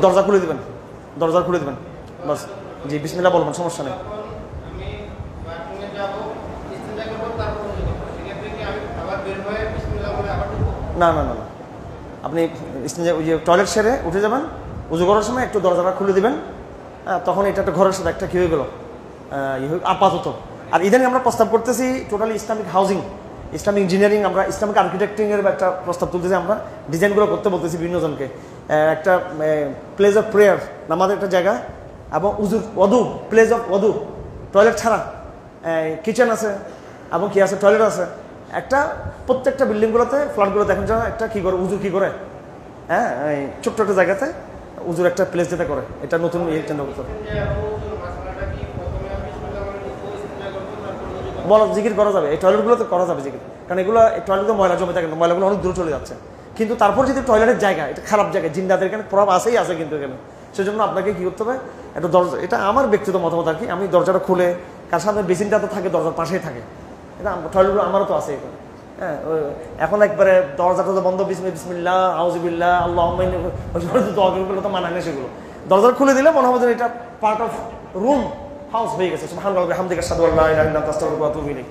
দরজা খুলে দিবেন, দরজা খুলে দিবেন বাস। জি বিসমিল্লাহ বলবেন, সমস্যা নেই। না না না না, আপনি ওই যে টয়লেট সেরে উঠে যাবেন, উজু করার সময় একটু দরজাটা খুলে দিবেন, তখন এটা একটা ঘরের সাথে একটা কী হয়ে গেল আপাতত। আর ইদানিং আমরা প্রস্তাব করতেছি totally Islamic housing, Islamic engineering, আমরা ইসলামিক আর্কিটেক্টিংয়ের একটা প্রস্তাব তুলতেছি, আমরা ডিজাইনগুলো করতে বলতেছি বিভিন্ন জনকে। একটা প্লেস অফ প্রেয়ার, নামাজের একটা জায়গা, এবং প্লেস অফ ওয়াদু, টয়লেট ছাড়া কিচেন আছে এবং কি আছে টয়লেট আছে একটা, প্রত্যেকটা বিল্ডিংগুলোতে ফ্ল্যাটগুলো দেখেন যেন একটা কী করে উজু কী করে, হ্যাঁ ছোট্ট একটা জায়গাতে উজুর একটা প্লেস যেতে করে, এটা নতুন চিন্তা করতে হবে। বলা জিকির করা যাবে, এই টয়লেটগুলোতে করা যাবে জিকির, কারণ এগুলো টয়লেটে ময়লা জমে থাকে, ময়লাগুলো অনেক দূরে চলে যাচ্ছে। কিন্তু তারপর যদি টয়লেটের জায়গা এটা খারাপ জায়গায়, জিন্দাদের এখানে প্রভাব আসেই আছে কিন্তু এখানে, সেজন্য আপনাকে কী করতে হবে, একটা দরজা, এটা আমার ব্যক্তিগত মতামত আর কি, আমি দরজাটা খুলে, কার সামনে বেসিনটা তো থাকে দরজার পাশেই থাকে, এটা টয়লেটগুলো আমারও তো আছে এখানে। হ্যাঁ এখন একবারে দরজাটা তো বন্ধ, বিসমিল্লাহ আউযুবিল্লাহ আল্লাহুম্মা তো মানা নেই সেগুলো, দরজা খুলে দিলে মনে হবে যে এটা পার্ট অফ রুম হাউস হয়ে গেছে। সুবহানাল্লাহি ওয়া বিহামদিহি আশহাদু আল্লা ইলাহা ইল্লা আনতা আস্তাগফিরুকা ওয়া আতুবু ইলাইক।